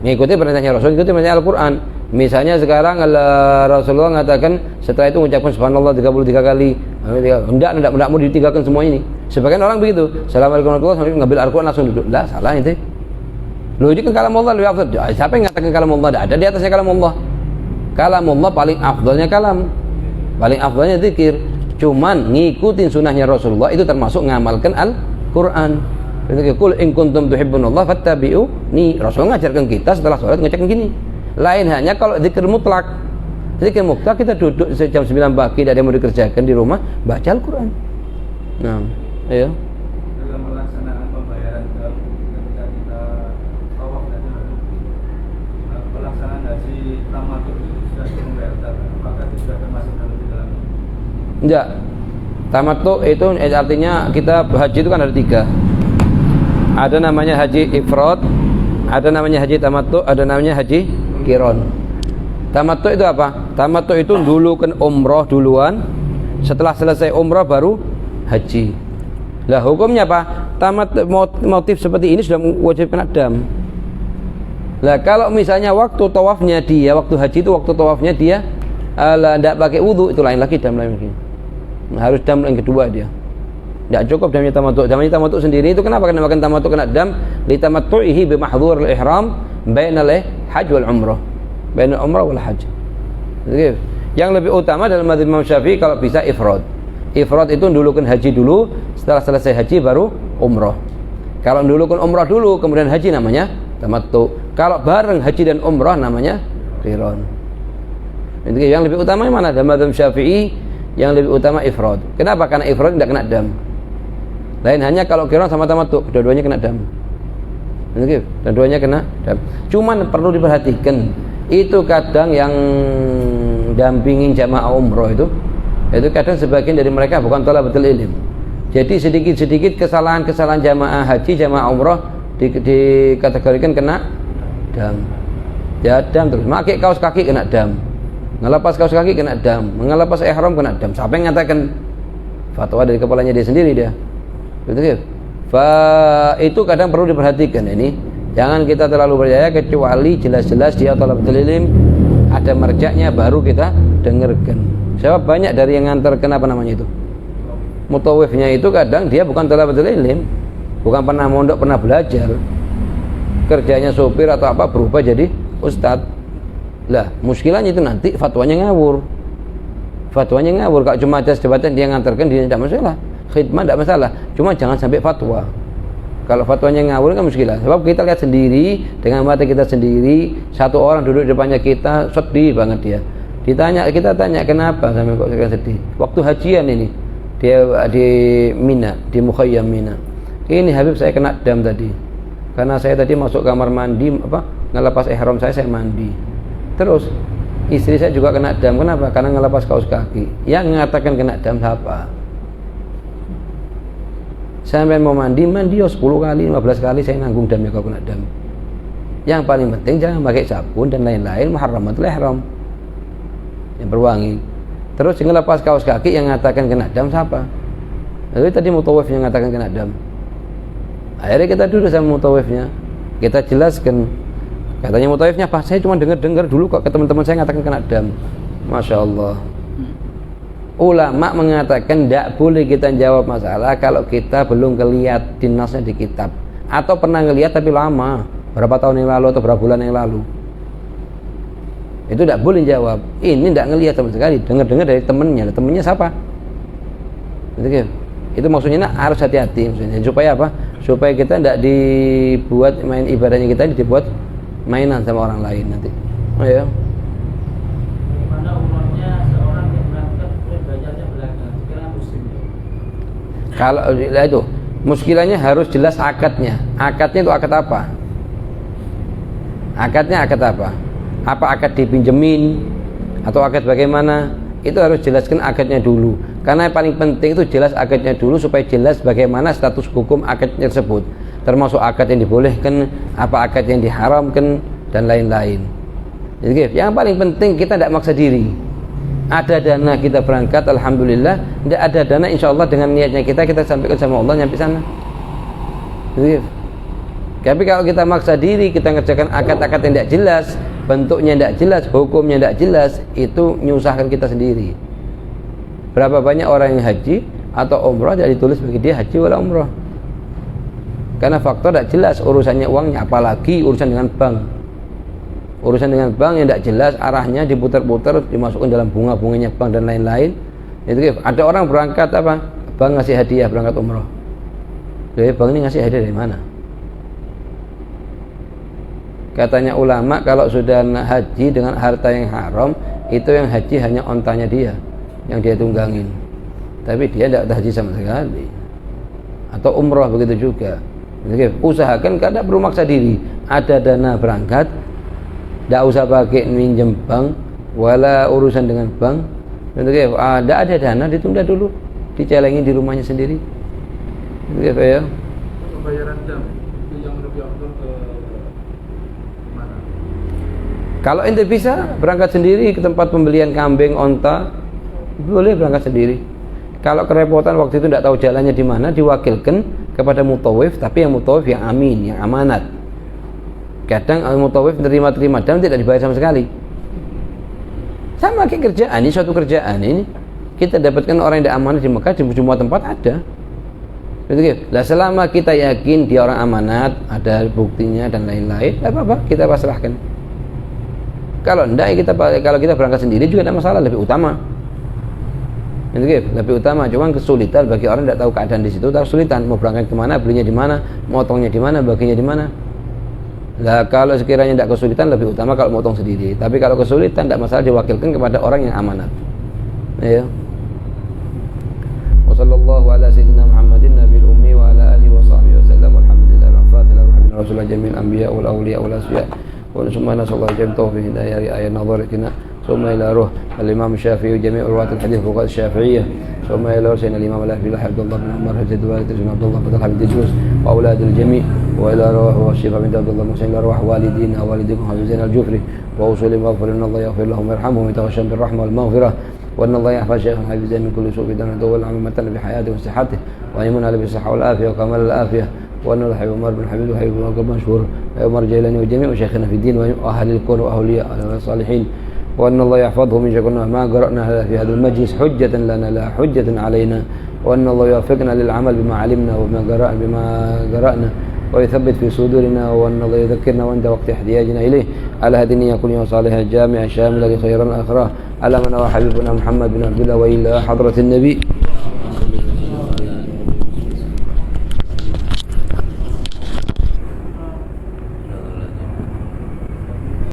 A: Mengikuti perintahnya Rasul, mengikuti perintahnya Al-Quran. Misalnya sekarang Rasulullah mengatakan setelah itu mengucapkan subhanallah 33 kali. Tidak mau ditinggalkan semua ini. Sebagian orang begitu. Assalamualaikum warahmatullahi wabarakatuh, ngambil Al-Quran langsung duduk. Lah, salah itu. Loh, ini kan kalam Allah lebih afdal. Siapa yang mengatakan kalam Allah? Tidak ada di atasnya kalam Allah. Kalam Allah paling afdalnya kalam. Paling afdalnya zikir. Cuman ngikutin sunnahnya Rasulullah itu termasuk ngamalkan Al-Quran. Qul in kuntum tuhibbunallah fattabi'uni. Rasul ngajarkan kita setelah sholat ngajarkan gini. Lain hanya kalau zikir mutlak. Zikir mutlak kita duduk jam 9 pagi tidak ada yang mau dikerjakan di rumah, baca Al-Quran. Nah, ayo.
B: Dalam melaksanakan pembayaran ketika kita tawaf dan pelaksanaan haji tamattu itu sudah membayar zakat, maka itu sudah termasuk di dalamnya.
A: Enggak. Tamattu itu artinya kita haji itu kan ada 3. Ada namanya haji ifrad, ada namanya haji tamattu, ada namanya haji qiran. Tamattu itu apa? Tamattu itu dulu kan umroh duluan, setelah selesai umroh baru haji. Lah hukumnya apa? Tamattu motif seperti ini sudah mewajibkan dam. Lah kalau misalnya waktu tawafnya dia, waktu haji itu waktu tawafnya dia tidak pakai wudu, itu lain lagi, dam lain lagi. Harus dam yang kedua dia. Tidak cukup damnya tamattu. Damnya tamattu sendiri itu kenapa kena makan tamattu kena dam? Li tamattu'ihi bi mahdhur al-ihram bainal hajj wal umrah. Bainal umrah wal hajj. Jadi, yang lebih utama dalam mazhab Imam Syafi'i kalau bisa ifrad. Ifrad itu dulukan haji dulu, setelah selesai haji baru umroh. Kalau dulu kan umroh dulu kemudian haji namanya tamattu. Kalau bareng haji dan umroh namanya qiran. Jadi yang lebih utama mana? Dalam mazhab Syafi'i yang lebih utama ifrad. Kenapa? Karena ifrad tidak kena dam. Lain hanya kalau qiran sama tamattu, dua-duanya kena dam. Jadi dua-duanya kena dam. Cuman perlu diperhatikan, itu kadang yang dampingin jamaah umroh itu kadang sebagian dari mereka bukan thalabatul ilm. Jadi sedikit-sedikit kesalahan-kesalahan jamaah haji, jamaah umroh dikategorikan kena dam. Ya dam terus. Pakai kaos kaki kena dam. Ngelepas kaos kaki kena dam. Ngelepas ihram kena dam. Siapa yang mengatakan? Fatwa dari kepalanya dia sendiri dia. Betul ya? Itu kadang perlu diperhatikan ini. Jangan kita terlalu percaya kecuali jelas-jelas dia thalabatul ilm, ada marja'nya baru kita dengarkan. Sebab banyak dari yang ngantarkan apa namanya itu? Mutawifnya itu kadang dia bukan thalabatul ilm, bukan pernah mondok, pernah belajar. Kerjanya sopir atau apa berubah jadi ustadz. Lah, muskilahnya itu nanti fatwanya ngawur. Fatwanya ngawur. Kalau cuma atas jabatan dia ngantarkan dia tidak masalah. Khidmah tidak masalah. Cuma jangan sampai fatwa. Kalau fatwanya ngawur kan muskilah. Sebab kita lihat sendiri dengan mata kita sendiri, satu orang duduk di depannya kita sedih banget dia. Kita tanya kenapa sampai kok sedih? Waktu hajian ini dia di Mina, di Mukhayyam Mina. Ini Habib saya kena dam tadi. Karena saya tadi masuk kamar mandi ngelepas ihram saya mandi. Terus istri saya juga kena dam. Kenapa? Karena ngelepas kaos kaki. Yang mengatakan kena dam siapa? Sampai mau mandi 10 kali, 15 kali saya nanggung damnya kalau kena dam. Yang paling penting jangan pakai sabun dan lain-lain, muharramatul ihram yang berwangi. Terus ngelepas kaos kaki yang mengatakan kena dam siapa? Lalu tadi mutawif yang mengatakan kena dam. Akhirnya kita duduk sama mutawifnya, kita jelaskan. Katanya mutawifnya apa? Saya cuma dengar dulu kok ke teman-teman saya mengatakan kena dam. Masya Allah. Ulama mengatakan tidak boleh kita jawab masalah kalau kita belum ngelihat dinasnya di kitab, atau pernah ngelihat tapi lama, berapa tahun yang lalu atau berapa bulan yang lalu. Itu tidak boleh jawab. Ini tidak ngelihat sama sekali, dengar dari temennya. Temennya siapa? Itu maksudnya harus hati-hati maksudnya. Supaya apa? Supaya kita tidak dibuat main ibadahnya kita dibuat mainan sama orang lain nanti. Oh ya.
D: Bagaimana umurnya seorang yang berangkat belajarnya belakang, kira muslim.
A: Kalau itu muskilahnya harus jelas akadnya. Akadnya itu akad apa? Akadnya akad apa? Apa akad dipinjemin atau akad bagaimana? Itu harus jelaskan akadnya dulu. Karena yang paling penting itu jelas akadnya dulu supaya jelas bagaimana status hukum akad tersebut. Termasuk akad yang dibolehkan, apa akad yang diharamkan dan lain-lain. Jadi yang paling penting kita tidak maksa diri. Ada dana kita berangkat, alhamdulillah. Tidak ada dana, insya Allah dengan niatnya kita sampaikan sama Allah nyampe sana. Jadi, tapi kalau kita maksa diri, kita ngerjakan akad-akad yang tidak jelas, bentuknya tidak jelas, hukumnya tidak jelas, itu menyusahkan kita sendiri. Berapa banyak orang yang haji atau umrah tidak ditulis bagi dia haji wala umrah, karena faktor tidak jelas urusannya uangnya, apalagi urusan dengan bank. Urusan dengan bank yang tidak jelas arahnya, diputar-putar, dimasukkan dalam bunga-bunganya bank dan lain-lain. Itu ada orang berangkat apa? Bank ngasih hadiah berangkat umrah. Jadi bank ini ngasih hadiah dari mana? Katanya ulama kalau sudah haji dengan harta yang haram, itu yang haji hanya ontanya dia yang dia tunggangin, tapi dia tidak haji sama sekali. Atau umrah begitu juga. Jadi usahakan kada perlu maksa diri. Ada dana berangkat, tidak usah pakai minjem bank, wala urusan dengan bank. Jadi tidak ada dana, ditunda dulu, dicelengin di rumahnya sendiri. Jadi ya.
C: Pembayaran dam itu yang lebih afdal ke mana?
A: Kalau ente bisa berangkat sendiri ke tempat pembelian kambing, onta, boleh berangkat sendiri. Kalau kerepotan waktu itu tidak tahu jalannya di mana, diwakilkan kepada mutawif, tapi yang mutawif yang amin, yang amanat. Kadang mutawif terima dan tidak dibayar sama sekali. Sama kayak kerjaan ini, suatu kerjaan ini kita dapatkan orang yang tidak amanat di Mekah, di semua tempat ada. Lah selama kita yakin dia orang amanat, ada buktinya dan lain-lain, tidak apa-apa, kita pasrahkan. Kalau tidak, kalau kita berangkat sendiri juga tidak masalah, lebih utama. lebih utama. Cuma kesulitan bagi orang tidak tahu keadaan di situ, kesulitan mau berangkat kemana, belinya di mana, motongnya di mana, baginya di mana. Lah kalau sekiranya tidak kesulitan lebih utama kalau motong sendiri. Tapi kalau kesulitan tidak masalah diwakilkan kepada orang yang amanat. Ya. Wassallallahu ala sayyidina Muhammadin nabiyil ummi wa ala alihi wa sahbihi wasallam. Alhamdulillah al-fatihah rahmatina rasulullah jami'il anbiya wal awliya wal asfiya. Wa subhana sallallahu jami' tawfiq hidayah ayat nadharatina. ثم إلى روح الإمام الشافعي وجميع رواة الحديث فقهاء الشافعية ثم إلى سيدنا الإمام الأحفي عبد الله بن عمر حجة الوالد عبد الله بن حميد الجوز وأولاد الجميع وإلى روح الشيخ بن عبد الله محسن إلى روح والدينا ووالدكم حبيب زين الجفري وأوصول مغفر إن الله يغفر لهم ويرحمهم ويتغشم بالرحمة والمغفرة وأن الله يحفظ شيخ حبيب زين من كل سوء في دنيا دول عامة بحياته وصحته ويمن عليه بالصحة والعافية وكمال العافية وأن الحبيب عمر بن حبيب وحبيب بن مشهور وعمر جيلاني وجميع مشايخنا في الدين وأهل الكون وأولياء الصالحين وأن الله يحفظه من شكرنا ما قرأنا في هذا المجلس حجة لنا لا حجة علينا وأن الله يوفقنا للعمل بما علمنا بما قرأنا ويثبت في صدورنا وأن الله يذكرنا وعند وقت احتياجنا إليه على هذه النية كلها صالحة جامعة شاملة لخير الآخرة على من هو حبيبنا محمد بن عبد الله وإلى حضرة النبي